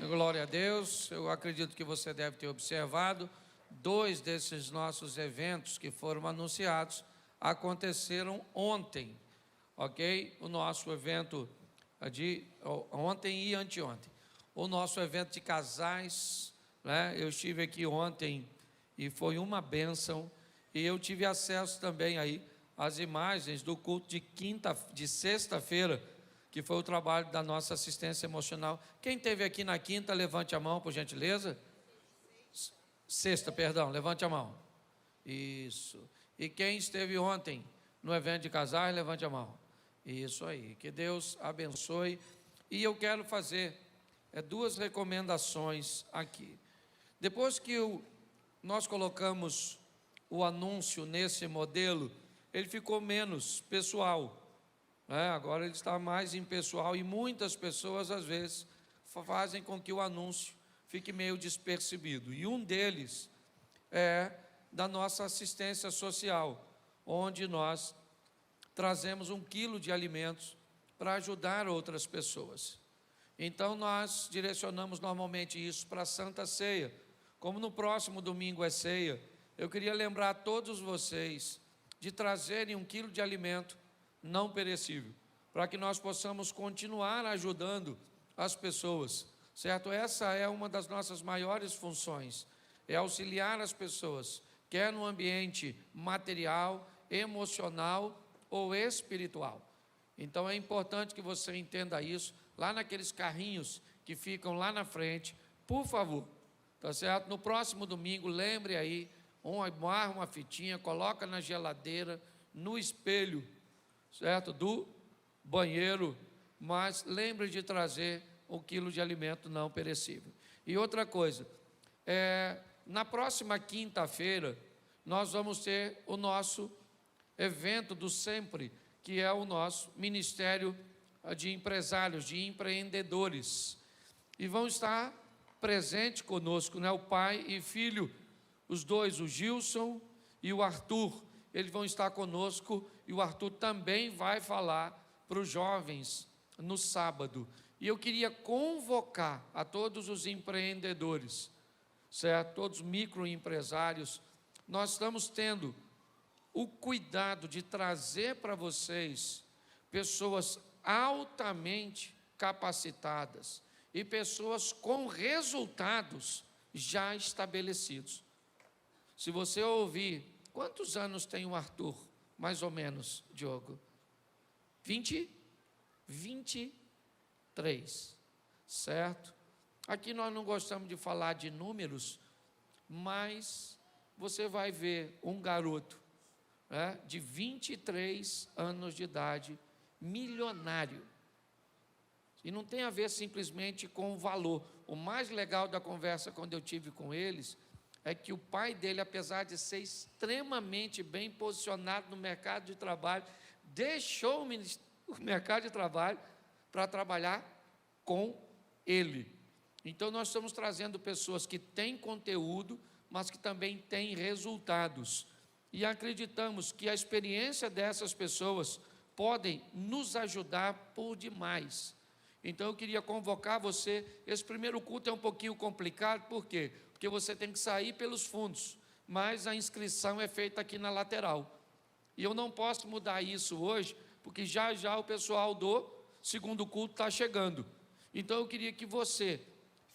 Glória a Deus. Eu acredito que você deve ter observado, 2 desses nossos eventos que foram anunciados aconteceram ontem, ok? O nosso evento de ontem e anteontem. O nosso evento de casais, né? Eu estive aqui ontem e foi uma bênção, e eu tive acesso também aí às imagens do culto de sexta-feira, que foi o trabalho da nossa assistência emocional. Quem esteve aqui na quinta, levante a mão, por gentileza. Sexta, perdão, levante a mão. Isso. E quem esteve ontem no evento de casais, levante a mão. Isso aí. Que Deus abençoe. E eu quero fazer 2 recomendações aqui. Depois que nós colocamos o anúncio nesse modelo, ele ficou menos pessoal. Agora ele está mais impessoal e muitas pessoas às vezes fazem com que o anúncio fique meio despercebido, e um deles é da nossa assistência social, onde nós trazemos 1 quilo de alimentos para ajudar outras pessoas. Então nós direcionamos normalmente isso para a Santa Ceia. Como no próximo domingo é ceia, eu queria lembrar a todos vocês de trazerem 1 quilo de alimento não perecível, para que nós possamos continuar ajudando as pessoas, certo? Essa é uma das nossas maiores funções, é auxiliar as pessoas, quer no ambiente material, emocional ou espiritual. Então é importante que você entenda isso, lá naqueles carrinhos que ficam lá na frente, por favor, tá certo? No próximo domingo, lembre aí, amarra uma fitinha, coloca na geladeira, no espelho, certo? Do banheiro, mas lembre de trazer 1 quilo de alimento não perecível. E outra coisa, na próxima quinta-feira, nós vamos ter o nosso evento do Sempre, que é o nosso Ministério de Empresários, de Empreendedores, e vão estar presentes conosco, né? O pai e filho, os dois, o Gilson e o Arthur, eles vão estar conosco, e o Arthur também vai falar para os jovens no sábado. E eu queria convocar a todos os empreendedores, certo? Todos os microempresários. Nós estamos tendo o cuidado de trazer para vocês pessoas altamente capacitadas e pessoas com resultados já estabelecidos. Se você ouvir, quantos anos tem o Arthur? Mais ou menos, Diogo? 23, certo? Aqui nós não gostamos de falar de números, mas você vai ver um garoto, né, de 23 anos de idade, milionário. E não tem a ver simplesmente com o valor. O mais legal da conversa quando eu tive com eles é que o pai dele, apesar de ser extremamente bem posicionado no mercado de trabalho, deixou o mercado de trabalho para trabalhar com ele. Então nós estamos trazendo pessoas que têm conteúdo, mas que também têm resultados. E acreditamos que a experiência dessas pessoas podem nos ajudar por demais. Então eu queria convocar você. Esse primeiro culto é um pouquinho complicado, por quê? Porque você tem que sair pelos fundos, mas a inscrição é feita aqui na lateral. E eu não posso mudar isso hoje, porque já já o pessoal do segundo culto está chegando. Então eu queria que você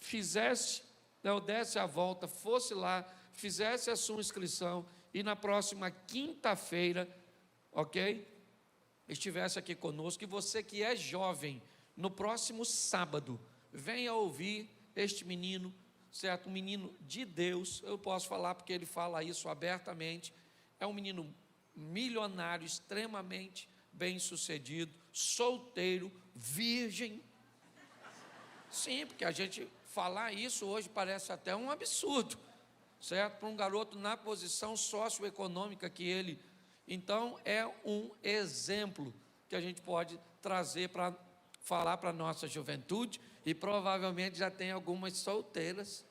fizesse, desse a volta, fosse lá, fizesse a sua inscrição, e na próxima quinta-feira, ok? Estivesse aqui conosco. E você que é jovem, no próximo sábado, venha ouvir este menino, certo? Um menino de Deus, eu posso falar porque ele fala isso abertamente. É um menino milionário, extremamente bem-sucedido, solteiro, virgem. Sim, porque a gente falar isso hoje parece até um absurdo, certo? Para um garoto na posição socioeconômica que ele. Então é um exemplo que a gente pode trazer para falar para a nossa juventude, e provavelmente já tem algumas solteiras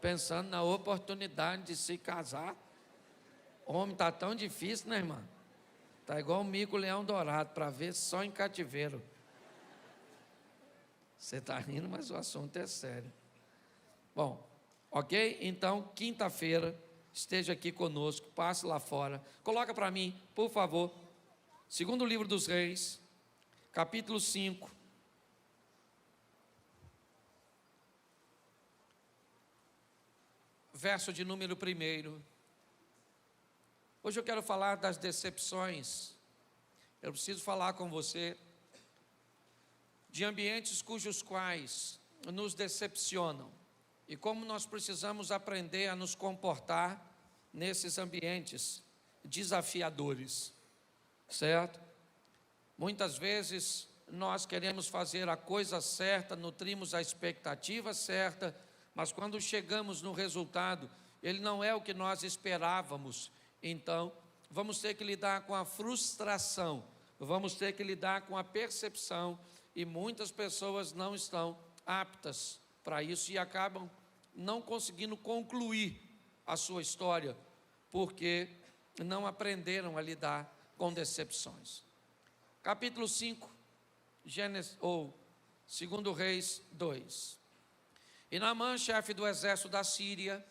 pensando na oportunidade de se casar. O homem está tão difícil, né, irmã? Está igual o mico leão dourado, para ver só em cativeiro. Você está rindo, mas o assunto é sério. Bom, ok? Então, quinta-feira, esteja aqui conosco, passe lá fora. Coloca para mim, por favor, segundo livro dos Reis, capítulo 5. Verso de número 1. Hoje eu quero falar das decepções. Eu preciso falar com você de ambientes cujos quais nos decepcionam e como nós precisamos aprender a nos comportar nesses ambientes desafiadores, certo? Muitas vezes nós queremos fazer a coisa certa, nutrimos a expectativa certa, mas quando chegamos no resultado, ele não é o que nós esperávamos. Então, vamos ter que lidar com a frustração, vamos ter que lidar com a percepção, e muitas pessoas não estão aptas para isso e acabam não conseguindo concluir a sua história, porque não aprenderam a lidar com decepções. Capítulo 5, Gênesis, ou 2 Reis 2. E Naamã, chefe do exército da Síria,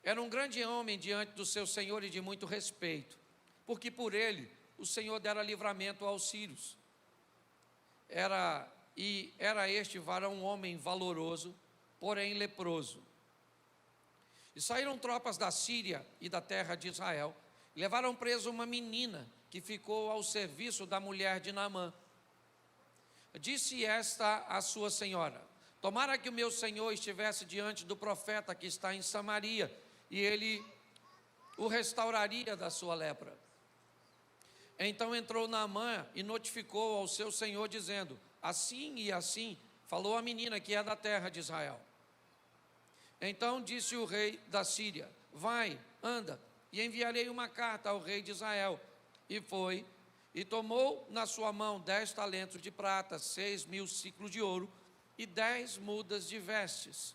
era um grande homem diante do seu senhor e de muito respeito, porque por ele o Senhor dera livramento aos sírios. Era este varão um homem valoroso, porém leproso. E saíram tropas da Síria e da terra de Israel, e levaram preso uma menina que ficou ao serviço da mulher de Naamã. Disse esta à sua senhora: tomara que o meu senhor estivesse diante do profeta que está em Samaria, e ele o restauraria da sua lepra. Então entrou Naamã e notificou ao seu senhor, dizendo: assim e assim falou a menina que é da terra de Israel. Então disse o rei da Síria: vai, anda, e enviarei uma carta ao rei de Israel. E foi, e tomou na sua mão 10 talentos de prata, 6.000 ciclos de ouro e 10 mudas de vestes.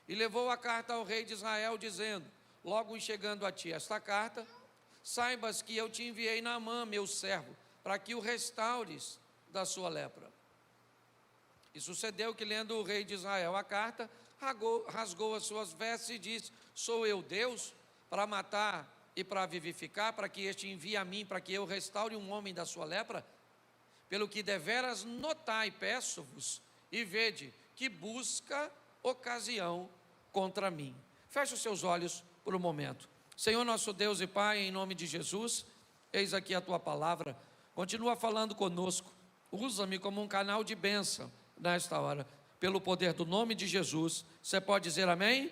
E levou a carta ao rei de Israel, dizendo: logo chegando a ti esta carta, saibas que eu te enviei Naamã, meu servo, para que o restaures da sua lepra. E sucedeu que, lendo o rei de Israel a carta, rasgou as suas vestes e disse: sou eu Deus para matar e para vivificar, para que este envie a mim, para que eu restaure um homem da sua lepra? Pelo que deveras notai, peço-vos, e vede que busca ocasião contra mim. Feche os seus olhos por um momento. Senhor nosso Deus e Pai, em nome de Jesus, eis aqui a Tua palavra, continua falando conosco, usa-me como um canal de bênção nesta hora, pelo poder do nome de Jesus. Você pode dizer amém? Amém.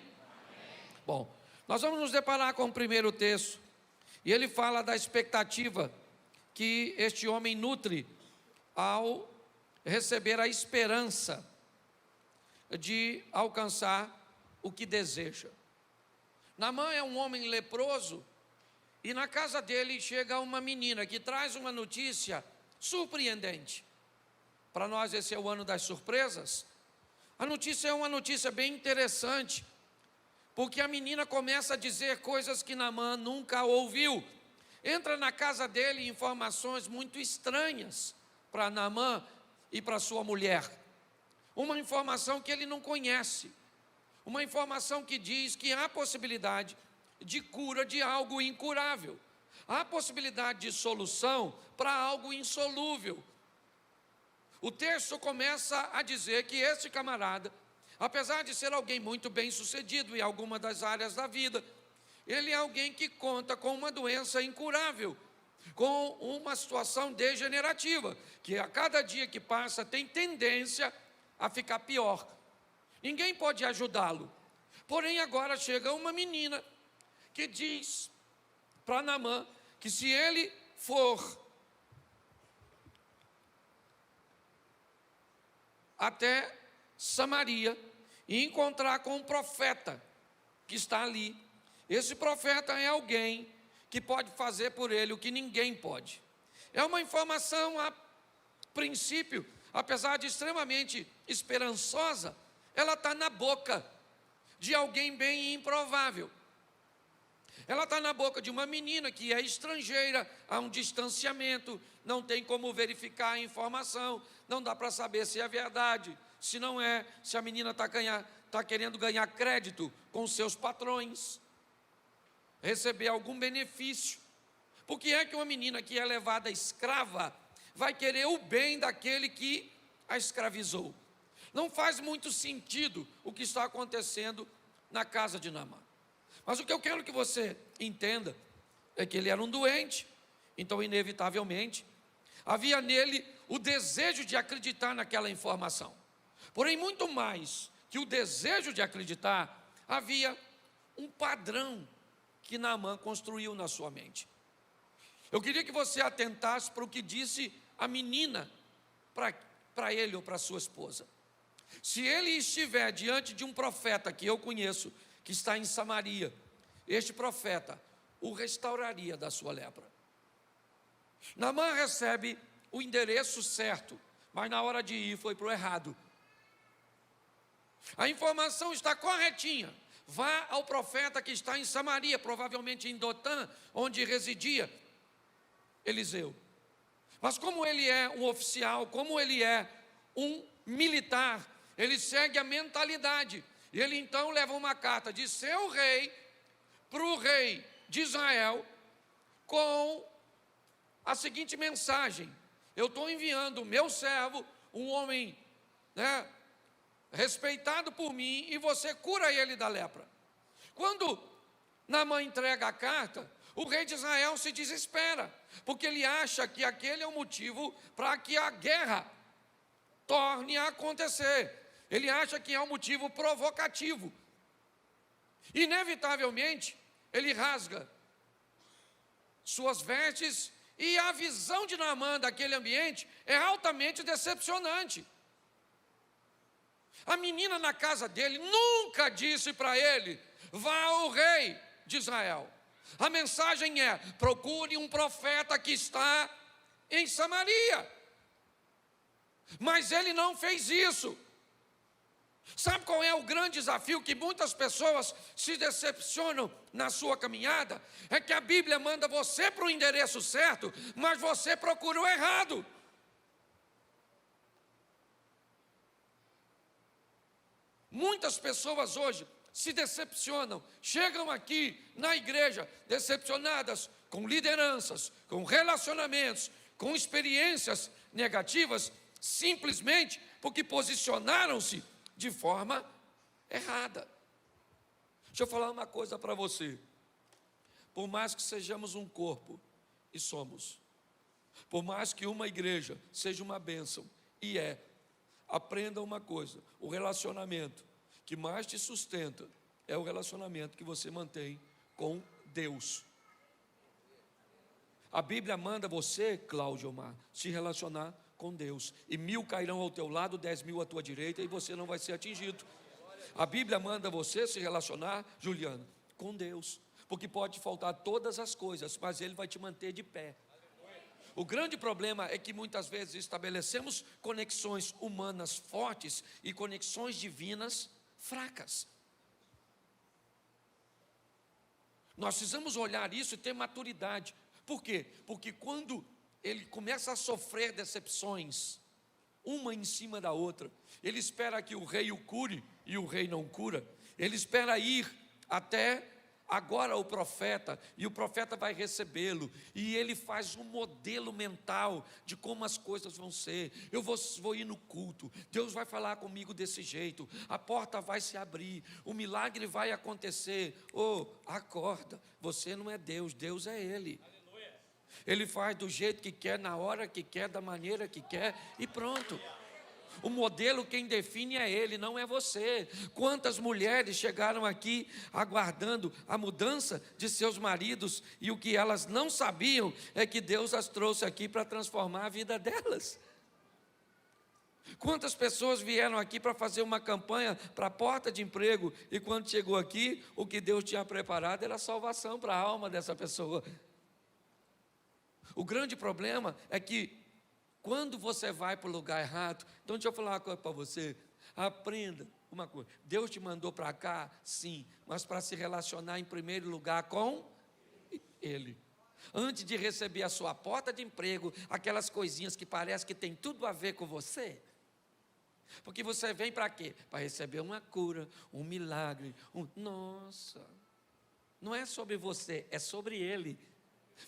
Bom, nós vamos nos deparar com o primeiro texto, e ele fala da expectativa que este homem nutre ao receber a esperança de alcançar o que deseja. Naamã é um homem leproso, e na casa dele chega uma menina que traz uma notícia surpreendente. Para nós esse é o ano das surpresas. A notícia é uma notícia bem interessante, porque a menina começa a dizer coisas que Naamã nunca ouviu. Entra na casa dele informações muito estranhas para Naamã e para sua mulher. Uma informação que ele não conhece. Uma informação que diz que há possibilidade de cura de algo incurável. Há possibilidade de solução para algo insolúvel. O texto começa a dizer que este camarada, apesar de ser alguém muito bem sucedido em alguma das áreas da vida, ele é alguém que conta com uma doença incurável, com uma situação degenerativa, que a cada dia que passa tem tendência a ficar pior. Ninguém pode ajudá-lo. Porém, agora chega uma menina que diz para Naamã que se ele for até Samaria e encontrar com um profeta que está ali, esse profeta é alguém que pode fazer por ele o que ninguém pode. É uma informação, a princípio, apesar de extremamente esperançosa, ela está na boca de alguém bem improvável. Ela está na boca de uma menina que é estrangeira, há um distanciamento, não tem como verificar a informação, não dá para saber se é verdade, se não é, se a menina está querendo ganhar crédito com seus patrões, receber algum benefício. Por que é que uma menina que é levada escrava vai querer o bem daquele que a escravizou? Não faz muito sentido o que está acontecendo na casa de Naamã. Mas o que eu quero que você entenda é que ele era um doente, então inevitavelmente havia nele o desejo de acreditar naquela informação. Porém, muito mais que o desejo de acreditar, havia um padrão que Naamã construiu na sua mente. Eu queria que você atentasse para o que disse a menina para ele ou para sua esposa. Se ele estiver diante de um profeta que eu conheço, que está em Samaria, este profeta o restauraria da sua lepra. Naamã recebe o endereço certo, mas na hora de ir foi para o errado. A informação está corretinha. Vá ao profeta que está em Samaria, provavelmente em Dotã, onde residia Eliseu. Mas como ele é um oficial, como ele é um militar, ele segue a mentalidade. E ele então leva uma carta de seu rei para o rei de Israel com a seguinte mensagem: eu estou enviando o meu servo, um homem, respeitado por mim, e você cura ele da lepra. Quando Naamã entrega a carta, o rei de Israel se desespera, porque ele acha que aquele é o motivo para que a guerra torne a acontecer. Ele acha que é um motivo provocativo. Inevitavelmente, ele rasga suas vestes, e a visão de Naamã daquele ambiente é altamente decepcionante. A menina na casa dele nunca disse para ele: vá ao rei de Israel. A mensagem é: procure um profeta que está em Samaria. Mas ele não fez isso. Sabe qual é o grande desafio que muitas pessoas se decepcionam na sua caminhada? É que a Bíblia manda você para o endereço certo, mas você procura o errado. Muitas pessoas hoje se decepcionam, chegam aqui na igreja decepcionadas com lideranças, com relacionamentos, com experiências negativas, simplesmente porque posicionaram-se de forma errada. Deixa eu falar uma coisa para você. Por mais que sejamos um corpo, e somos, por mais que uma igreja seja uma bênção, e aprenda uma coisa: o relacionamento que mais te sustenta é o relacionamento que você mantém com Deus. A Bíblia manda você, Cláudio Omar, se relacionar com Deus, e 1000 cairão ao teu lado, 10.000 à tua direita, e você não vai ser atingido. A Bíblia manda você se relacionar, Juliano, com Deus, porque pode faltar todas as coisas, mas Ele vai te manter de pé. O grande problema é que muitas vezes estabelecemos conexões humanas fortes e conexões divinas fracas. Nós precisamos olhar isso e ter maturidade. Por quê? Porque quando ele começa a sofrer decepções, uma em cima da outra, ele espera que o rei o cure, e o rei não cura. Ele espera ir até agora o profeta, e o profeta vai recebê-lo, e ele faz um modelo mental de como as coisas vão ser. Eu vou ir no culto, Deus vai falar comigo desse jeito, a porta vai se abrir, o milagre vai acontecer. Acorda, você não é Deus, Deus é Ele. Ele faz do jeito que quer, na hora que quer, da maneira que quer, e pronto. O modelo quem define é Ele, não é você. Quantas mulheres chegaram aqui aguardando a mudança de seus maridos, e o que elas não sabiam é que Deus as trouxe aqui para transformar a vida delas. Quantas pessoas vieram aqui para fazer uma campanha para a porta de emprego, e quando chegou aqui, o que Deus tinha preparado era salvação para a alma dessa pessoa. O grande problema é que quando você vai para o lugar errado, então deixa eu falar uma coisa para você, aprenda uma coisa: Deus te mandou para cá, sim, mas para se relacionar em primeiro lugar com Ele. Antes de receber a sua porta de emprego, aquelas coisinhas que parece que tem tudo a ver com você. Porque você vem para quê? Para receber uma cura, um milagre. Nossa, não é sobre você, é sobre Ele.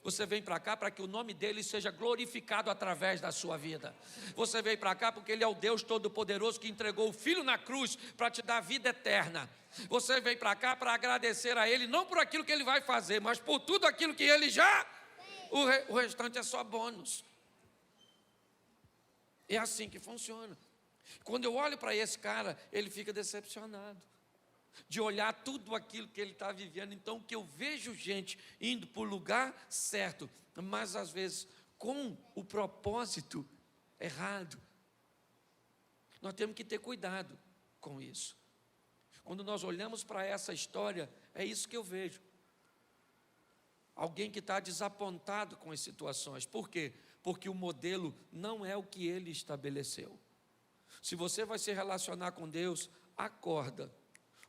Você vem para cá para que o nome dele seja glorificado através da sua vida. Você veio para cá porque ele é o Deus Todo-Poderoso que entregou o Filho na cruz para te dar vida eterna. Você veio para cá para agradecer a ele, não por aquilo que ele vai fazer, mas por tudo aquilo que ele já... O restante é só bônus. É assim que funciona. Quando eu olho para esse cara, ele fica decepcionado de olhar tudo aquilo que ele está vivendo. Então, que eu vejo gente indo para o lugar certo, mas às vezes com o propósito errado. Nós temos que ter cuidado com isso. Quando nós olhamos para essa história, é isso que eu vejo. Alguém que está desapontado com as situações. Por quê? Porque o modelo não é o que ele estabeleceu. Se você vai se relacionar com Deus, acorda.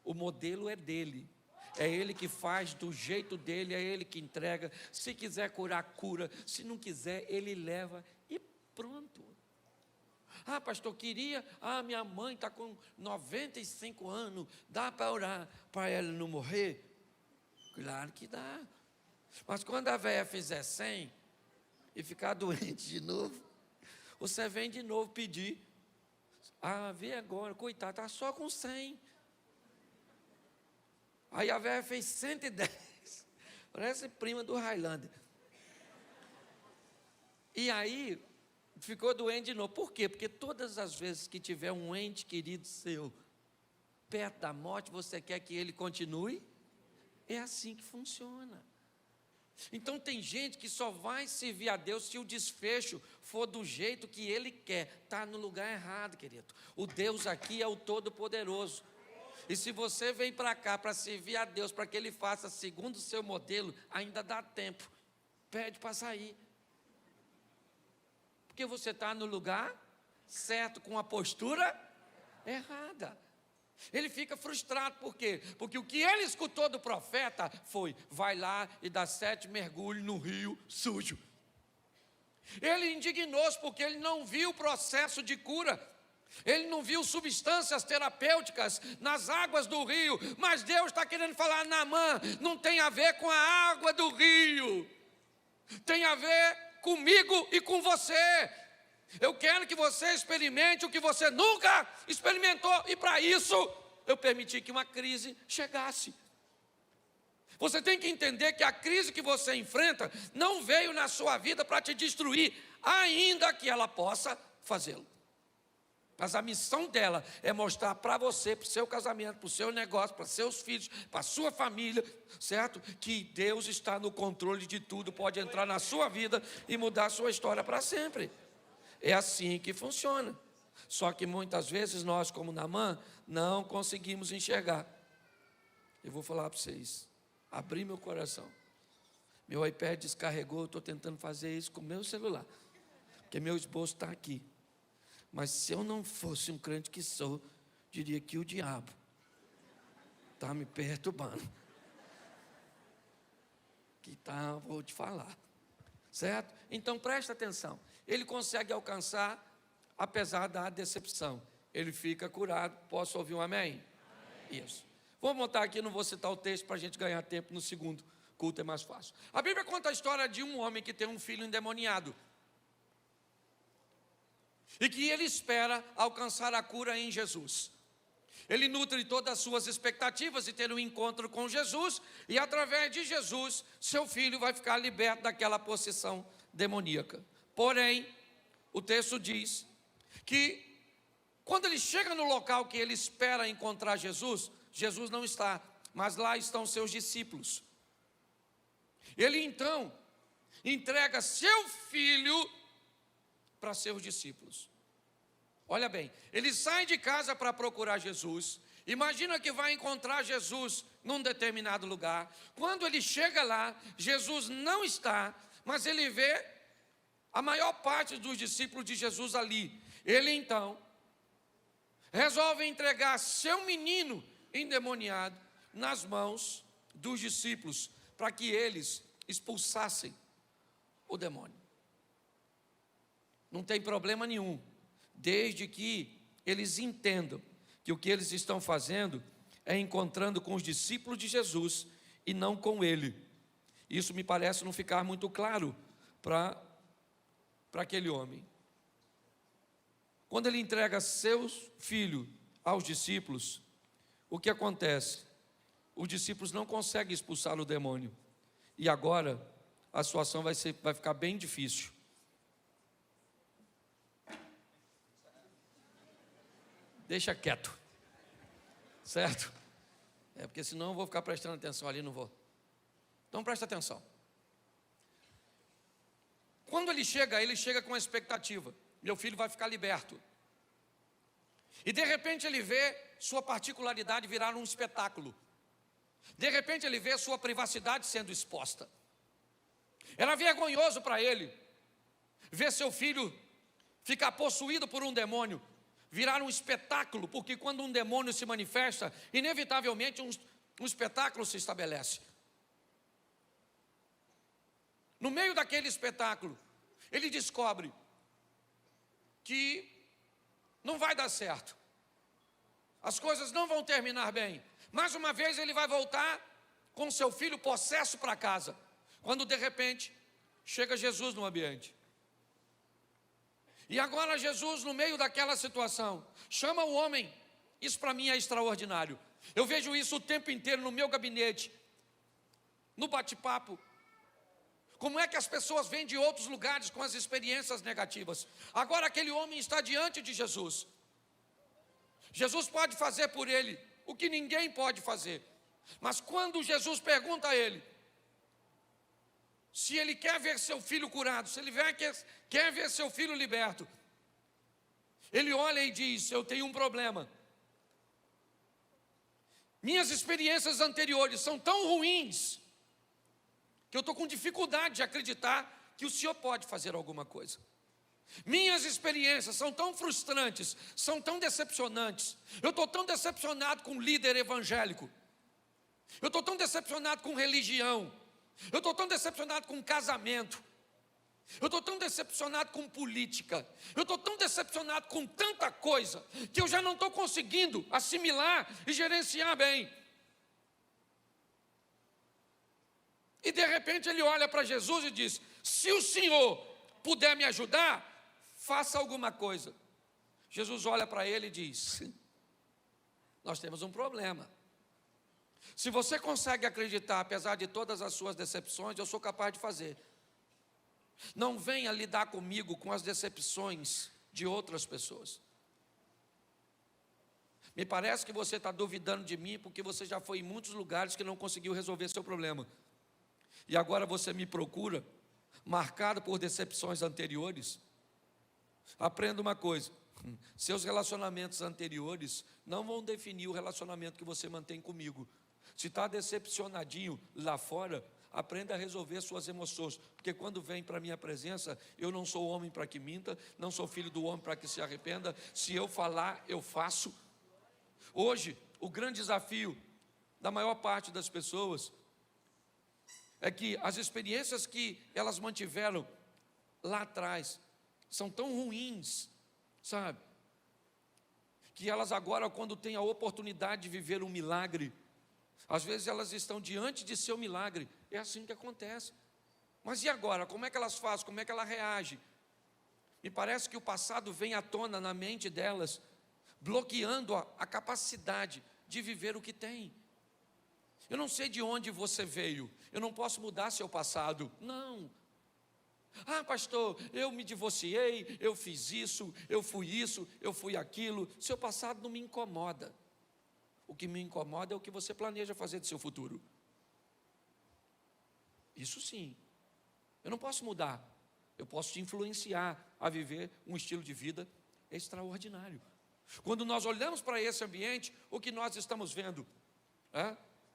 O modelo é dele. É ele que faz do jeito dele, é ele que entrega. Se quiser curar, cura. Se não quiser, ele leva e pronto. Ah, pastor, queria... minha mãe está com 95 anos. Dá para orar para ela não morrer? Claro que dá. Mas quando a velha fizer 100 e ficar doente de novo, você vem de novo pedir. Vê agora, coitado, está só com 100. Aí a velha fez 110. Parece prima do Highlander. E aí, ficou doente de novo. Por quê? Porque todas as vezes que tiver um ente querido seu perto da morte, você quer que ele continue? É assim que funciona. Então tem gente que só vai servir a Deus se o desfecho for do jeito que ele quer. Está no lugar errado, querido. O Deus aqui é o Todo-Poderoso. E se você vem para cá para servir a Deus, para que Ele faça segundo o seu modelo, ainda dá tempo. Pede para sair. Porque você está no lugar certo, com a postura errada. Ele fica frustrado, por quê? Porque o que ele escutou do profeta foi: vai lá e dá 7 mergulhos no rio sujo. Ele indignou-se porque ele não viu o processo de cura. Ele não viu substâncias terapêuticas nas águas do rio. Mas Deus está querendo falar: Naamã, não tem a ver com a água do rio. Tem a ver comigo e com você. Eu quero que você experimente o que você nunca experimentou. E para isso, eu permiti que uma crise chegasse. Você tem que entender que a crise que você enfrenta não veio na sua vida para te destruir, ainda que ela possa fazê-lo. Mas a missão dela é mostrar para você, para o seu casamento, para o seu negócio, para seus filhos, para a sua família, certo? Que Deus está no controle de tudo, pode entrar na sua vida e mudar a sua história para sempre. É assim que funciona. Só que muitas vezes nós, como Naamã, não conseguimos enxergar. Eu vou falar para vocês, abrir meu coração. Meu iPad descarregou, eu estou tentando fazer isso com o meu celular, porque meu esboço está aqui. Mas se eu não fosse um crente que sou, diria que o diabo está me perturbando. Vou te falar. Certo? Então presta atenção. Ele consegue alcançar, apesar da decepção. Ele fica curado. Posso ouvir um amém? Amém. Isso. Vou montar aqui, não vou citar o texto para a gente ganhar tempo no segundo culto, é mais fácil. A Bíblia conta a história de um homem que tem um filho endemoniado. E que ele espera alcançar a cura em Jesus. Ele nutre todas as suas expectativas de ter um encontro com Jesus, e através de Jesus, seu filho vai ficar liberto daquela possessão demoníaca. Porém, o texto diz que quando ele chega no local que ele espera encontrar Jesus, Jesus não está, mas lá estão seus discípulos. Ele então entrega seu filho para seus discípulos. Olha bem, ele sai de casa para procurar Jesus. Imagina que vai encontrar Jesus num determinado lugar. Quando ele chega lá, Jesus não está, mas ele vê a maior parte dos discípulos de Jesus ali. Ele então resolve entregar seu menino endemoniado nas mãos dos discípulos, para que eles expulsassem o demônio. Não tem problema nenhum, desde que eles entendam que o que eles estão fazendo é encontrando com os discípulos de Jesus e não com ele. Isso me parece não ficar muito claro para aquele homem. Quando ele entrega seu filho aos discípulos, o que acontece? Os discípulos não conseguem expulsar o demônio. E agora a situação vai ficar bem difícil. Deixa quieto. Certo? Porque senão eu vou ficar prestando atenção ali, não vou. Então presta atenção. Quando ele chega com a expectativa: meu filho vai ficar liberto. E de repente ele vê sua particularidade virar um espetáculo. De repente ele vê sua privacidade sendo exposta. Era vergonhoso para ele ver seu filho ficar possuído por um demônio, virar um espetáculo, porque quando um demônio se manifesta, inevitavelmente um espetáculo se estabelece. No meio daquele espetáculo, ele descobre que não vai dar certo, as coisas não vão terminar bem. Mais uma vez ele vai voltar com seu filho possesso para casa, quando de repente chega Jesus no ambiente. E agora Jesus, no meio daquela situação, chama o homem. Isso para mim é extraordinário. Eu vejo isso o tempo inteiro no meu gabinete, no bate-papo. Como é que as pessoas vêm de outros lugares com as experiências negativas? Agora aquele homem está diante de Jesus. Jesus pode fazer por ele o que ninguém pode fazer. Mas quando Jesus pergunta a ele se ele quer ver seu filho curado, se ele quer ver seu filho liberto, ele olha e diz: eu tenho um problema. Minhas experiências anteriores são tão ruins que eu estou com dificuldade de acreditar que o Senhor pode fazer alguma coisa. Minhas experiências são tão frustrantes, são tão decepcionantes. Eu estou tão decepcionado com o líder evangélico. Eu estou tão decepcionado com religião. Eu estou tão decepcionado com casamento. Eu estou tão decepcionado com política. Eu estou tão decepcionado com tanta coisa que eu já não estou conseguindo assimilar e gerenciar bem. E de repente ele olha para Jesus e diz: se o Senhor puder me ajudar, faça alguma coisa. Jesus olha para ele e diz: nós temos um problema. Se você consegue acreditar, apesar de todas as suas decepções, eu sou capaz de fazer. Não venha lidar comigo com as decepções de outras pessoas. Me parece que você está duvidando de mim porque você já foi em muitos lugares que não conseguiu resolver seu problema. E agora você me procura, marcado por decepções anteriores. Aprenda uma coisa: seus relacionamentos anteriores não vão definir o relacionamento que você mantém comigo. Se está decepcionadinho lá fora, aprenda a resolver suas emoções, porque quando vem para a minha presença, eu não sou homem para que minta, não sou filho do homem para que se arrependa. Se eu falar, eu faço. Hoje, o grande desafio da maior parte das pessoas é que as experiências que elas mantiveram lá atrás são tão ruins, sabe? Que elas agora, quando têm a oportunidade de viver um milagre, às vezes elas estão diante de seu milagre. É assim que acontece. Mas e agora? Como é que elas fazem? Como é que ela reage? Me parece que o passado vem à tona na mente delas, bloqueando a capacidade de viver o que tem. Eu não sei de onde você veio, eu não posso mudar seu passado. Não. Ah, pastor, eu me divorciei, eu fiz isso, eu fui aquilo. Seu passado não me incomoda. O que me incomoda é o que você planeja fazer do seu futuro. Isso sim. Eu não posso mudar. Eu posso te influenciar a viver um estilo de vida extraordinário. Quando nós olhamos para esse ambiente, o que nós estamos vendo?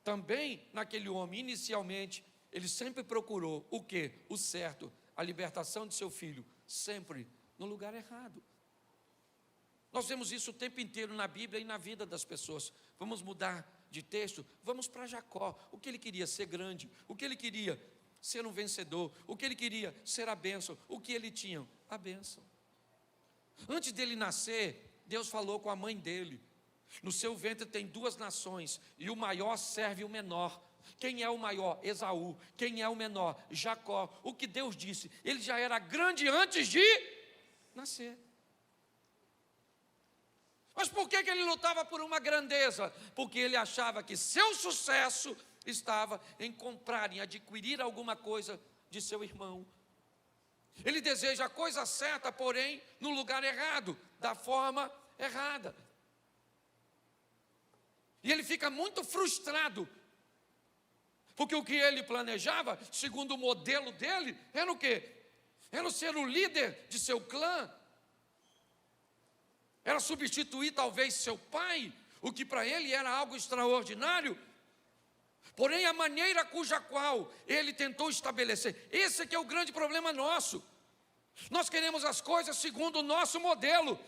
Também naquele homem, inicialmente, ele sempre procurou o quê? O certo, a libertação de seu filho, sempre no lugar errado. Nós vemos isso o tempo inteiro na Bíblia e na vida das pessoas. Vamos mudar de texto? Vamos para Jacó. O que ele queria? Ser grande. O que ele queria? ser um vencedor. O que ele queria? Ser a bênção. O que ele tinha? A bênção. Antes dele nascer, Deus falou com a mãe dele: no seu ventre tem 2 nações, e o maior serve o menor. Quem é o maior? Esaú. Quem é o menor? Jacó. O que Deus disse? Ele já era grande antes de nascer. Mas por que ele lutava por uma grandeza? Porque ele achava que seu sucesso estava em comprar, em adquirir alguma coisa de seu irmão. Ele deseja a coisa certa, porém no lugar errado, da forma errada. E ele fica muito frustrado, porque o que ele planejava, segundo o modelo dele, era o quê? Era ser o líder de seu clã, era substituir talvez seu pai, o que para ele era algo extraordinário. Porém, a maneira cuja qual ele tentou estabelecer, esse que é o grande problema nosso. Nós queremos as coisas segundo o nosso modelo,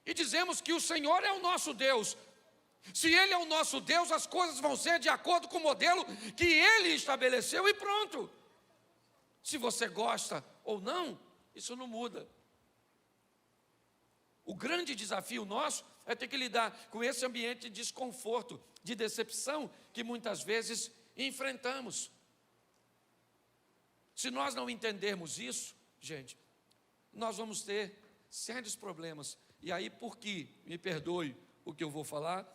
e dizemos que o Senhor é o nosso Deus. Se Ele é o nosso Deus, as coisas vão ser de acordo com o modelo que Ele estabeleceu e pronto. Se você gosta ou não, isso não muda. O grande desafio nosso é ter que lidar com esse ambiente de desconforto, de decepção, que muitas vezes enfrentamos. Se nós não entendermos isso, gente, nós vamos ter sérios problemas. E aí, me perdoe o que eu vou falar,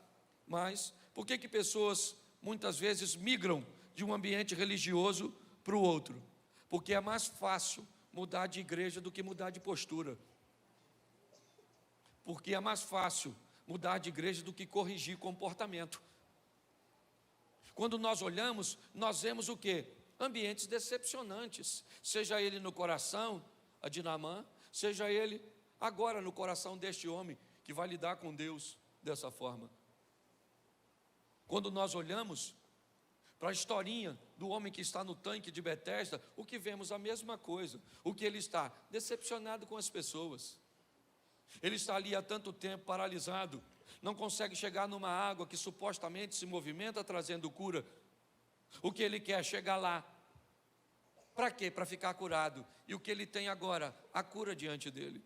mas por que pessoas muitas vezes migram de um ambiente religioso para o outro? Porque é mais fácil mudar de igreja do que mudar de postura. Porque é mais fácil mudar de igreja do que corrigir comportamento. Quando nós olhamos, nós vemos o quê? Ambientes decepcionantes, seja ele no coração, a de Naamã, seja ele agora no coração deste homem que vai lidar com Deus dessa forma. Quando nós olhamos para a historinha do homem que está no tanque de Betesda, o que vemos? A mesma coisa. O que ele está? Decepcionado com as pessoas. Ele está ali há tanto tempo paralisado, não consegue chegar numa água que supostamente se movimenta trazendo cura. O que ele quer? Chegar lá. Para quê? Para ficar curado. E o que ele tem agora? A cura diante dele.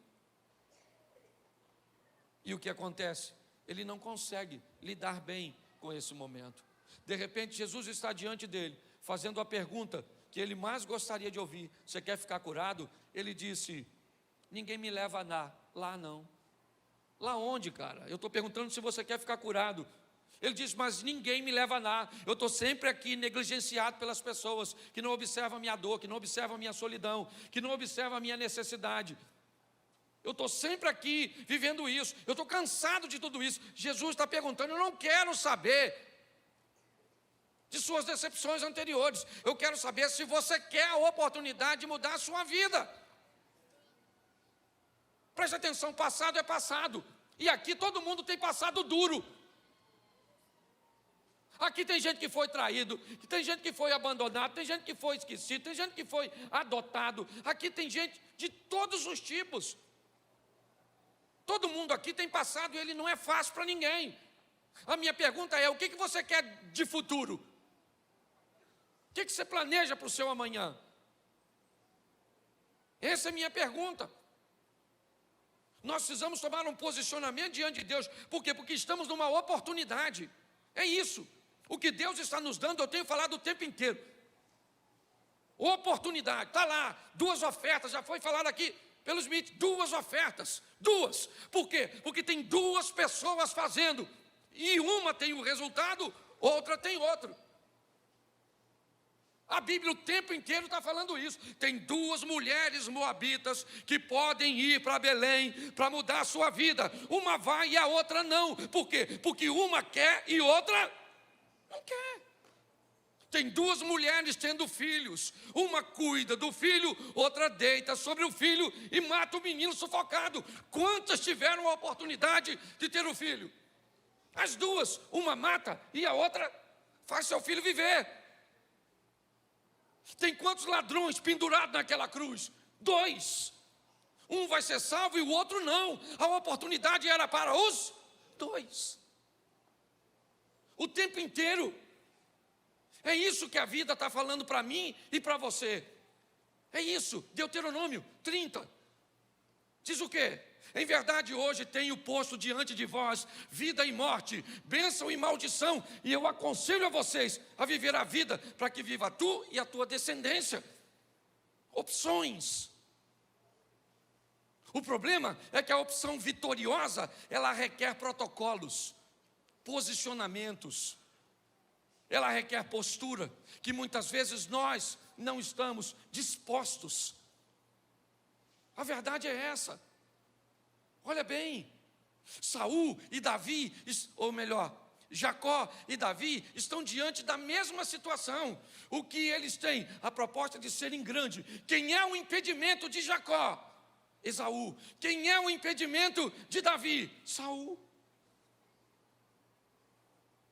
E o que acontece? Ele não consegue lidar bem com esse momento. De repente, Jesus está diante dele, fazendo a pergunta que ele mais gostaria de ouvir: você quer ficar curado? Ele disse: ninguém me leva lá não. Lá onde, cara? Eu estou perguntando se você quer ficar curado. Ele diz: mas ninguém me leva lá. Eu estou sempre aqui negligenciado pelas pessoas que não observam a minha dor, que não observam a minha solidão, que não observam a minha necessidade. Eu estou sempre aqui vivendo isso. Eu estou cansado de tudo isso. Jesus está perguntando: eu não quero saber de suas decepções anteriores. Eu quero saber se você quer a oportunidade de mudar a sua vida. Preste atenção, passado é passado. E aqui todo mundo tem passado duro. Aqui tem gente que foi traído, tem gente que foi abandonado, tem gente que foi esquecido, tem gente que foi adotado. Aqui tem gente de todos os tipos. Todo mundo aqui tem passado e ele não é fácil para ninguém. A minha pergunta é: o que você quer de futuro? O que você planeja para o seu amanhã? Essa é a minha pergunta. Nós precisamos tomar um posicionamento diante de Deus. Por quê? Porque estamos numa oportunidade. É isso. O que Deus está nos dando, eu tenho falado o tempo inteiro. Oportunidade, está lá, 2 ofertas, já foi falado aqui pelo Smith, 2 ofertas, 2. Por quê? Porque tem 2 pessoas fazendo, e uma tem um resultado, outra tem outro. A Bíblia o tempo inteiro está falando isso. Tem 2 mulheres moabitas que podem ir para Belém para mudar a sua vida. Uma vai e a outra não. Por quê? Porque uma quer e outra não quer. Tem 2 mulheres tendo filhos. Uma cuida do filho, outra deita sobre o filho e mata o menino sufocado. Quantas tiveram a oportunidade de ter o filho? As 2, uma mata e a outra faz seu filho viver. Tem quantos ladrões pendurados naquela cruz? 2. Um vai ser salvo e o outro não. A oportunidade era para os 2. O tempo inteiro É isso que a vida está falando para mim e para você. É isso, Deuteronômio 30. Diz o quê? Em verdade hoje tenho posto diante de vós vida e morte, bênção e maldição, e eu aconselho a vocês a viver a vida para que viva tu e a tua descendência. Opções. O problema é que a opção vitoriosa, ela requer protocolos, posicionamentos, ela requer postura, que muitas vezes nós não estamos dispostos. A verdade é essa. Olha bem, Saul e Davi, ou melhor, Jacó e Davi estão diante da mesma situação. O que eles têm? A proposta de serem grandes. Quem é o impedimento de Jacó? Esaú. Quem é o impedimento de Davi? Saul.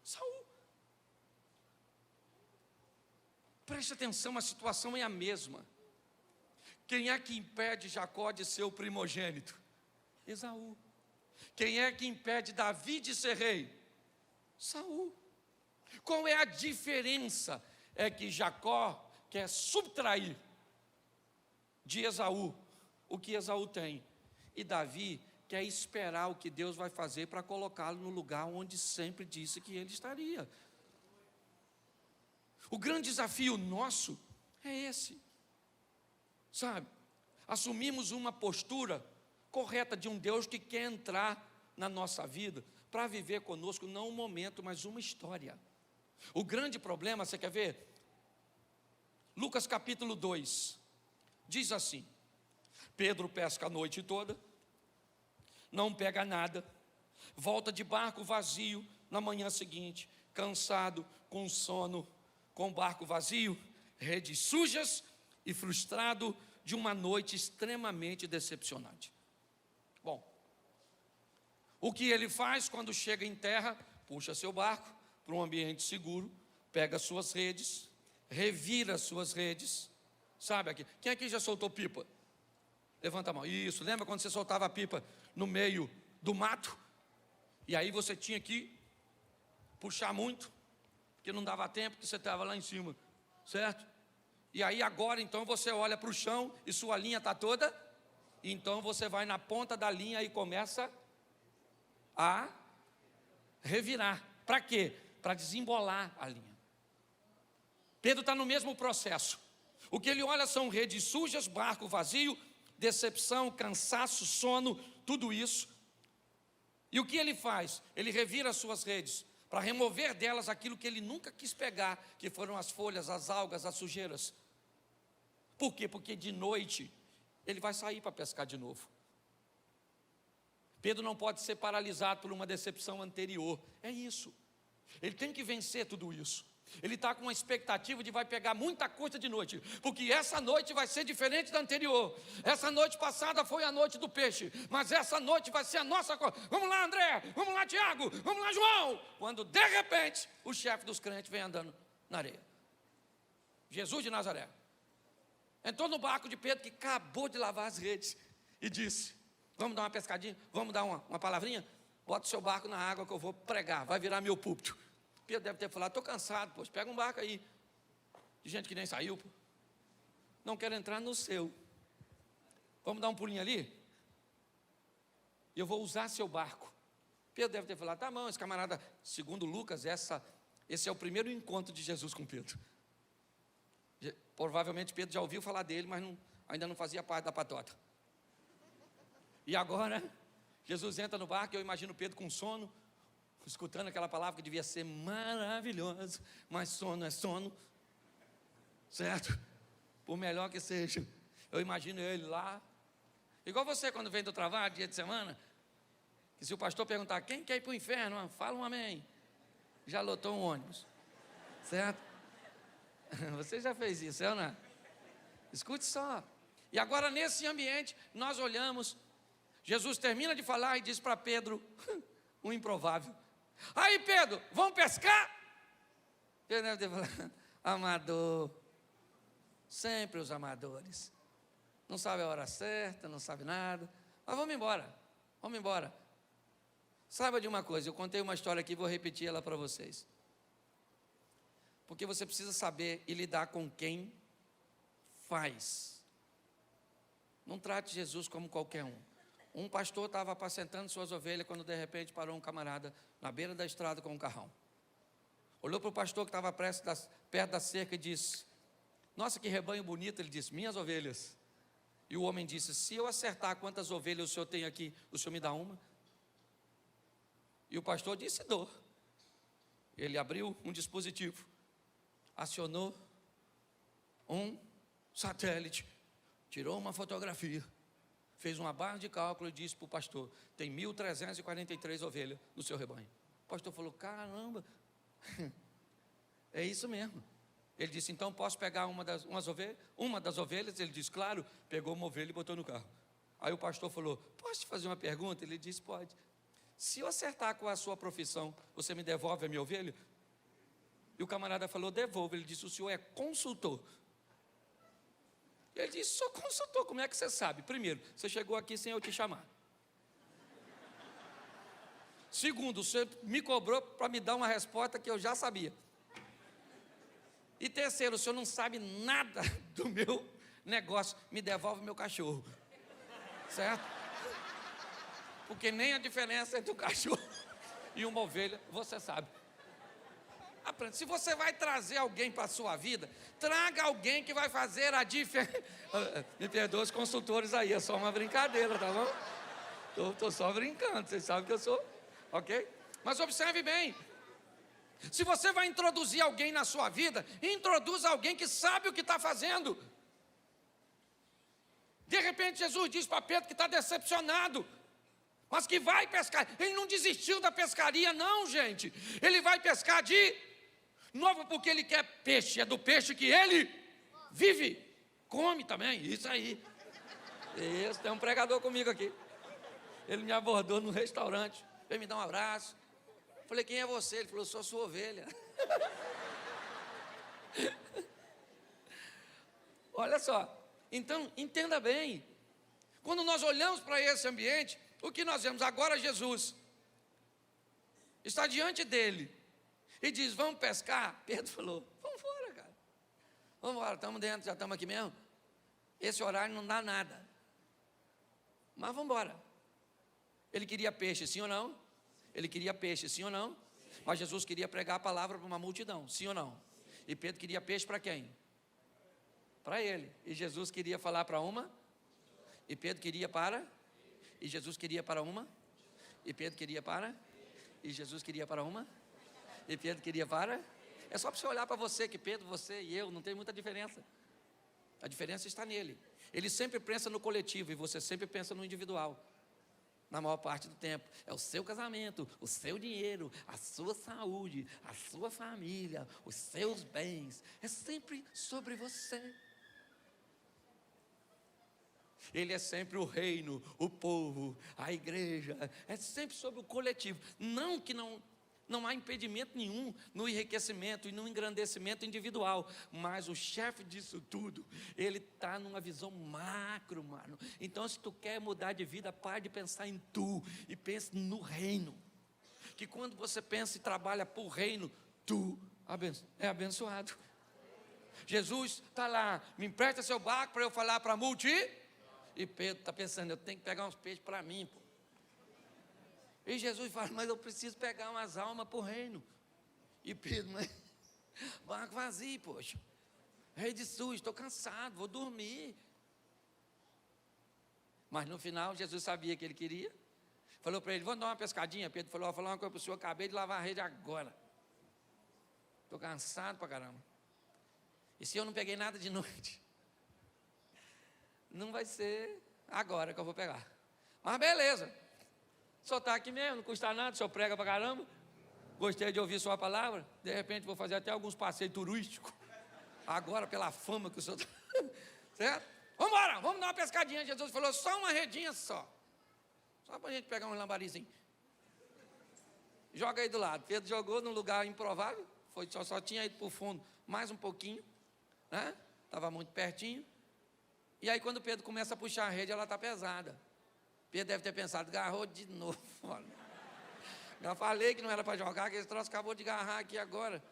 Saul. Preste atenção, a situação é a mesma. Quem é que impede Jacó de ser o primogênito? Esaú. Quem é que impede Davi de ser rei? Saul. Qual é a diferença? É que Jacó quer subtrair de Esaú o que Esaú tem, e Davi quer esperar o que Deus vai fazer para colocá-lo no lugar onde sempre disse que ele estaria. O grande desafio nosso é esse, sabe? Assumimos uma postura correta de um Deus que quer entrar na nossa vida para viver conosco, não um momento, mas uma história. O grande problema, você quer ver? Lucas capítulo 2, diz assim: Pedro pesca a noite toda, não pega nada, volta de barco vazio na manhã seguinte, cansado, com sono, com o barco vazio, redes sujas e frustrado de uma noite extremamente decepcionante. Bom, o que ele faz quando chega em terra? Puxa seu barco para um ambiente seguro, pega suas redes, revira suas redes, sabe aqui? Quem aqui já soltou pipa? Levanta a mão. Isso, lembra quando você soltava a pipa no meio do mato? E aí você tinha que puxar muito, porque não dava tempo, porque você estava lá em cima, certo? E aí agora então você olha para o chão e sua linha está toda, então você vai na ponta da linha e começa a revirar. Para quê? Para desembolar a linha. Pedro está no mesmo processo. O que ele olha são redes sujas, barco vazio, decepção, cansaço, sono, tudo isso. E o que ele faz? Ele revira as suas redes para remover delas aquilo que ele nunca quis pegar, que foram as folhas, as algas, as sujeiras. Por quê? Porque de noite ele vai sair para pescar de novo. Pedro não pode ser paralisado por uma decepção anterior. É isso. Ele tem que vencer tudo isso. Ele está com uma expectativa de vai pegar muita coisa de noite, porque essa noite vai ser diferente da anterior. Essa noite passada foi a noite do peixe, mas essa noite vai ser a nossa. Vamos lá, André, vamos lá, Tiago, vamos lá, João. Quando de repente o chefe dos crentes vem andando na areia, Jesus de Nazaré, entrou no barco de Pedro, que acabou de lavar as redes, e disse: vamos dar uma pescadinha, vamos dar uma palavrinha? Bota o seu barco na água que eu vou pregar, vai virar meu púlpito. Pedro deve ter falado: estou cansado, pois pega um barco aí. De gente que nem saiu, pô. Não quero entrar no seu. Vamos dar um pulinho ali? Eu vou usar seu barco. Pedro deve ter falado: tá bom, esse camarada. Segundo Lucas, esse é o primeiro encontro de Jesus com Pedro. Provavelmente Pedro já ouviu falar dele, mas ainda não fazia parte da patota. E agora, Jesus entra no barco, eu imagino Pedro com sono, escutando aquela palavra que devia ser maravilhosa, mas sono é sono, certo? Por melhor que seja, eu imagino ele lá, igual você quando vem do trabalho, dia de semana, que se o pastor perguntar: quem quer ir para o inferno? Fala um amém. Já lotou um ônibus, certo? Você já fez isso, é ou não? Escute só. E agora nesse ambiente, nós olhamos, Jesus termina de falar e diz para Pedro um improvável: aí Pedro, vamos pescar? Pedro deve ter falado: amador, sempre os amadores, não sabe a hora certa, não sabe nada, mas vamos embora, vamos embora. Saiba de uma coisa, eu contei uma história aqui, vou repetir ela para vocês. Porque você precisa saber e lidar com quem faz. Não trate Jesus como qualquer um. Um pastor estava apacentando suas ovelhas quando de repente parou um camarada na beira da estrada com um carrão. Olhou para o pastor que estava perto da cerca e disse: nossa, que rebanho bonito. Ele disse: minhas ovelhas. E o homem disse: se eu acertar quantas ovelhas o senhor tem aqui, o senhor me dá uma? E o pastor disse: dou. Ele abriu um dispositivo, acionou um satélite, tirou uma fotografia, fez uma barra de cálculo e disse para o pastor: tem 1.343 ovelhas no seu rebanho. O pastor falou: caramba, é isso mesmo. Ele disse: então posso pegar uma das ovelhas? Ele disse: claro. Pegou uma ovelha e botou no carro. Aí o pastor falou: posso te fazer uma pergunta? Ele disse: pode. Se eu acertar com a sua profissão, você me devolve a minha ovelha? E o camarada falou: devolvo. Ele disse: o senhor é consultor? Ele disse: sou consultor. Como é que você sabe? Primeiro, você chegou aqui sem eu te chamar. Segundo, você me cobrou para me dar uma resposta que eu já sabia. E terceiro, o senhor não sabe nada do meu negócio, me devolve meu cachorro. Certo? Porque nem a diferença entre o cachorro e uma ovelha, você sabe. Aprende. Se você vai trazer alguém para a sua vida, traga alguém que vai fazer a diferença. Me perdoa os consultores aí, é só uma brincadeira, tá bom? Estou só brincando, vocês sabem que eu sou, ok? Mas observe bem. Se você vai introduzir alguém na sua vida, introduza alguém que sabe o que está fazendo. De repente Jesus diz para Pedro que está decepcionado, mas que vai pescar. Ele não desistiu da pescaria não, gente. Ele vai pescar de novo porque ele quer peixe. É do peixe que ele vive. Come também, isso aí. Isso, tem um pregador comigo aqui. Ele me abordou no restaurante, veio me dar um abraço. Falei: quem é você? Ele falou: sou sua ovelha. Olha só, então entenda bem. Quando nós olhamos para esse ambiente, o que nós vemos? Agora Jesus está diante dele e diz: vamos pescar? Pedro falou: vamos embora, cara. Vamos embora, estamos dentro, já estamos aqui mesmo. Esse horário não dá nada. Mas vamos embora. Ele queria peixe, sim ou não? Ele queria peixe, sim ou não? Mas Jesus queria pregar a palavra para uma multidão, sim ou não? E Pedro queria peixe para quem? Para ele. E Jesus queria falar para uma. E Pedro queria para. E Jesus queria para uma. E Pedro queria para. E Jesus queria para uma. E Pedro queria para. É só para você olhar para você, que Pedro, você e eu, não tem muita diferença. A diferença está nele. Ele sempre pensa no coletivo e você sempre pensa no individual. Na maior parte do tempo. É o seu casamento, o seu dinheiro, a sua saúde, a sua família, os seus bens. É sempre sobre você. Ele é sempre o reino, o povo, a igreja. É sempre sobre o coletivo. Não que não há impedimento nenhum no enriquecimento e no engrandecimento individual, mas o chefe disso tudo, ele está numa visão macro, mano. Então, se tu quer mudar de vida, pare de pensar em tu e pense no reino. Que quando você pensa e trabalha para o reino, tu é abençoado. Jesus está lá: me empresta seu barco para eu falar para a multidão. E Pedro está pensando: eu tenho que pegar uns peixes para mim, pô. E Jesus fala: mas eu preciso pegar umas almas para o reino. E Pedro: mas barco vazio, poxa. Rei de sujo, estou cansado, vou dormir. Mas no final, Jesus sabia que ele queria. Falou para ele: vamos dar uma pescadinha. Pedro falou: vou falar uma coisa para o senhor, acabei de lavar a rede agora. Estou cansado para caramba. E se eu não peguei nada de noite? Não vai ser agora que eu vou pegar. Mas beleza. O senhor está aqui mesmo, não custa nada, o senhor prega para caramba. Gostei de ouvir sua palavra. De repente vou fazer até alguns passeios turísticos. Agora pela fama que o senhor está. Certo? Vamos embora, vamos dar uma pescadinha. Jesus falou: só uma redinha só. Só para a gente pegar um lambarizinho. Joga aí do lado. Pedro jogou num lugar improvável. Só tinha ido para o fundo mais um pouquinho. Né? Estava muito pertinho. E aí quando Pedro começa a puxar a rede, ela está pesada. Pedro deve ter pensado: agarrou de novo. Já falei que não era para jogar, que esse troço acabou de agarrar aqui agora.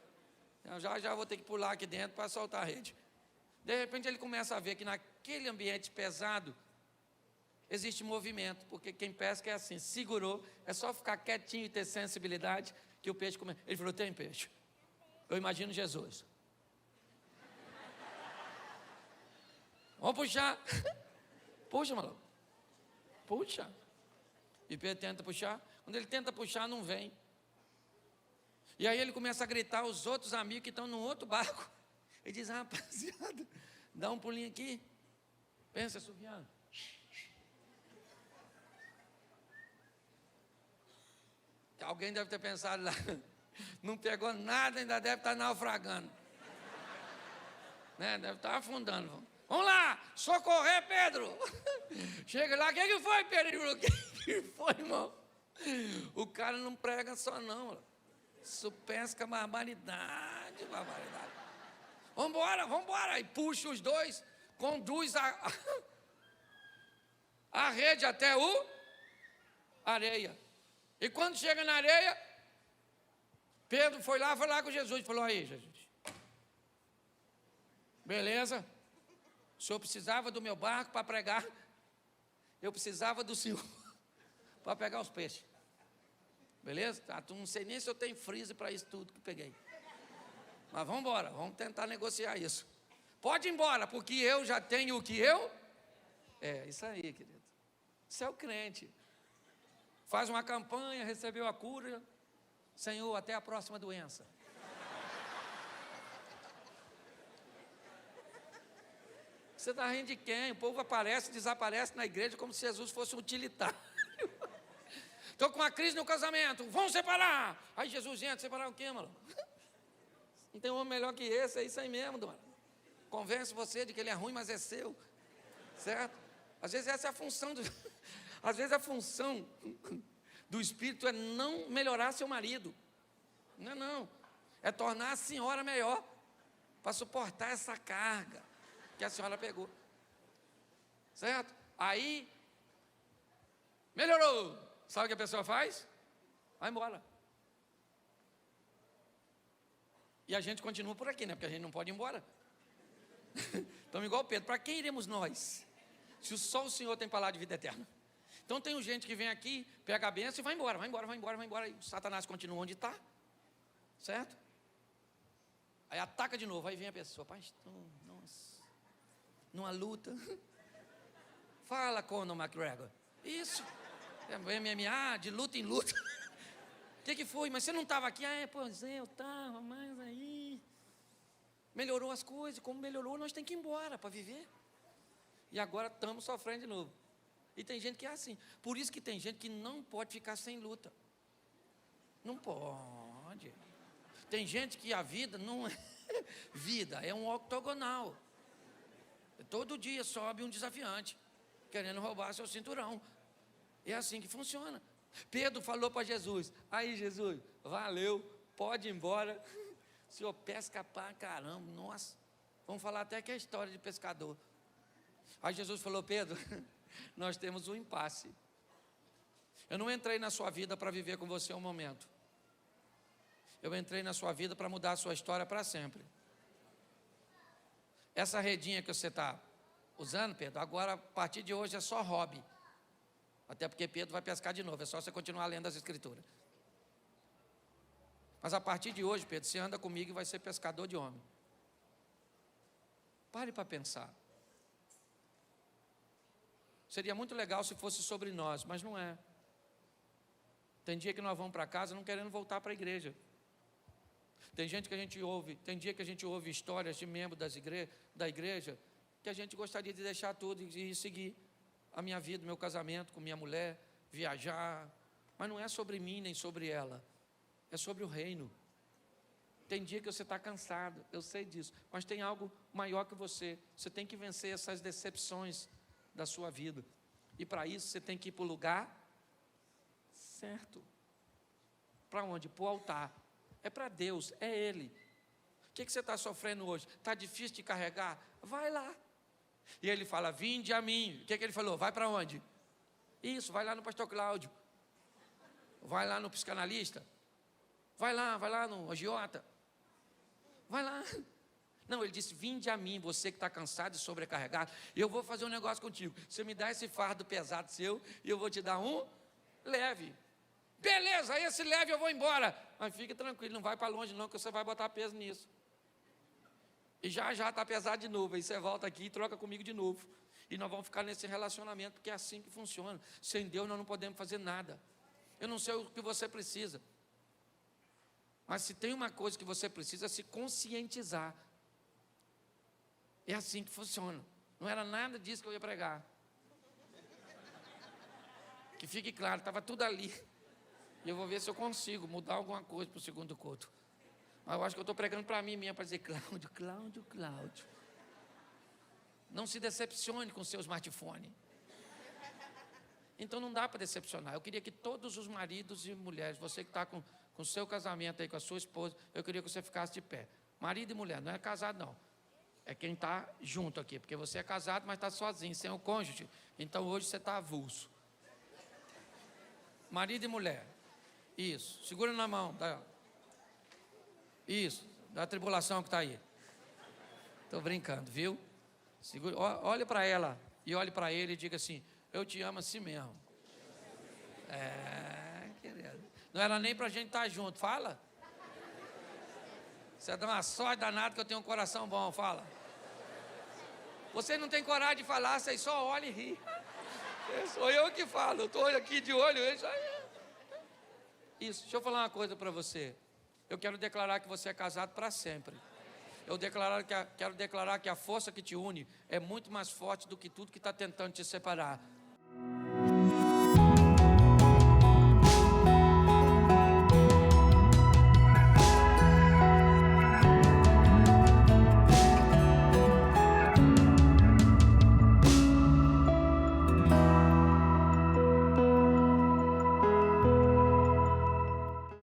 Eu já vou ter que pular aqui dentro para soltar a rede. De repente ele começa a ver que naquele ambiente pesado existe movimento, porque quem pesca é assim, segurou, é só ficar quietinho e ter sensibilidade que o peixe começa. Ele falou, tem peixe. Eu imagino Jesus. Vamos puxar. Puxa, maluco. Puxa. E Pedro tenta puxar. Quando ele tenta puxar, não vem. E aí ele começa a gritar aos outros amigos que estão no outro barco. Ele diz, rapaziada, dá um pulinho aqui. Pensa, subiando. Alguém deve ter pensado lá, não pegou nada, ainda deve estar naufragando. Né? Deve estar afundando. Vamos lá, socorrer, Pedro. Chega lá, o que foi, Pedro? O que foi, irmão? O cara não prega só não. Isso pesca barbaridade. Vamos embora. E puxa os dois, conduz a rede até a areia. E quando chega na areia, Pedro foi lá com Jesus. Falou, aí, Jesus. Beleza? O senhor precisava do meu barco para pregar. Eu precisava do senhor para pegar os peixes. Beleza? Tá, não sei nem se eu tenho freezer para isso tudo que peguei. Mas vamos embora, vamos tentar negociar isso. Pode ir embora, porque eu já tenho o que eu... É, isso aí, querido. Isso é o crente. Faz uma campanha, recebeu a cura. Senhor, até a próxima doença. Você está rindo de quem? O povo aparece, desaparece na igreja como se Jesus fosse um utilitário. Estou com uma crise no casamento, vamos separar. Aí Jesus entra, separar o quê, mano? Não tem um homem melhor que esse, é isso aí mesmo, dona. Convence você de que ele é ruim, mas é seu. Certo? Às vezes essa é a função Às vezes a função do Espírito é não melhorar seu marido. Não. É tornar a senhora melhor para suportar essa carga que a senhora pegou. Certo? Aí, melhorou. Sabe o que a pessoa faz? Vai embora. E a gente continua por aqui, né? Porque a gente não pode ir embora. Estamos igual o Pedro. Para quem iremos nós? Se só o Senhor tem palavra de vida eterna. Então tem gente que vem aqui, pega a benção e vai embora. E o Satanás continua onde está. Certo? Aí ataca de novo. Aí vem a pessoa. Pastor, nossa. Numa luta. Fala, Conor McGregor. Isso. É MMA, de luta em luta. O que foi? Mas você não estava aqui? Pois é, eu estava, mas aí... Melhorou as coisas. Como melhorou, nós temos que ir embora para viver. E agora estamos sofrendo de novo. E tem gente que é assim. Por isso que tem gente que não pode ficar sem luta. Não pode. Tem gente que a vida não é vida, é um octogonal. Todo dia sobe um desafiante, querendo roubar seu cinturão. É assim que funciona. Pedro falou para Jesus, aí Jesus, valeu, pode ir embora. O senhor pesca pra caramba, nossa. Vamos falar até que é história de pescador. Aí Jesus falou, Pedro, nós temos um impasse. Eu não entrei na sua vida para viver com você um momento. Eu entrei na sua vida para mudar a sua história para sempre. Essa redinha que você está usando, Pedro, agora a partir de hoje é só hobby. Até porque Pedro vai pescar de novo, é só você continuar lendo as escrituras. Mas a partir de hoje, Pedro, você anda comigo e vai ser pescador de homem. Pare para pensar. Seria muito legal se fosse sobre nós, mas não é. Tem dia que nós vamos para casa não querendo voltar para a igreja. Tem gente que a gente ouve, tem dia que a gente ouve histórias de membros da igreja que a gente gostaria de deixar tudo e seguir a minha vida, meu casamento com minha mulher, viajar. Mas não é sobre mim nem sobre ela, é sobre o reino. Tem dia que você está cansado, eu sei disso, mas tem algo maior que você. Você tem que vencer essas decepções da sua vida. E para isso você tem que ir para o lugar certo. Para onde? Para o altar. É para Deus, é Ele. O que você está sofrendo hoje? Está difícil de carregar? Vai lá. E ele fala, vinde a mim. O que ele falou? Vai para onde? Isso, vai lá no pastor Cláudio. Vai lá no psicanalista. Vai lá no agiota. Vai lá. Não, ele disse, vinde a mim, você que está cansado e sobrecarregado, eu vou fazer um negócio contigo. Você me dá esse fardo pesado seu e eu vou te dar um leve. Beleza, esse leve eu vou embora. Mas fique tranquilo, não vai para longe não, que você vai botar peso nisso. E já está pesado de novo, aí você volta aqui e troca comigo de novo. E nós vamos ficar nesse relacionamento, porque é assim que funciona. Sem Deus nós não podemos fazer nada. Eu não sei o que você precisa. Mas se tem uma coisa que você precisa, é se conscientizar. É assim que funciona. Não era nada disso que eu ia pregar. Que fique claro, estava tudo ali. E eu vou ver se eu consigo mudar alguma coisa para o segundo culto. Mas eu acho que eu estou pregando para mim mesmo, para dizer, Cláudio, Cláudio, Cláudio. Não se decepcione com o seu smartphone. Então não dá para decepcionar. Eu queria que todos os maridos e mulheres, você que está com o seu casamento aí, com a sua esposa, eu queria que você ficasse de pé. Marido e mulher, não é casado não. É quem está junto aqui, porque você é casado, mas está sozinho, sem o cônjuge. Então hoje você está avulso. Marido e mulher. Isso. Segura na mão. Isso. Da tribulação que está aí. Estou brincando, viu? Segura, olhe para ela e olhe para ele e diga assim, eu te amo assim mesmo. Querido. Não era nem para a gente estar junto. Fala. Você dá uma sorte danada que eu tenho um coração bom. Fala. Você não tem coragem de falar, você só olha e ri. Sou eu que falo, eu estou aqui de olho. Isso, deixa eu falar uma coisa para você. Eu quero declarar que você é casado para sempre. Quero declarar que a força que te une é muito mais forte do que tudo que está tentando te separar.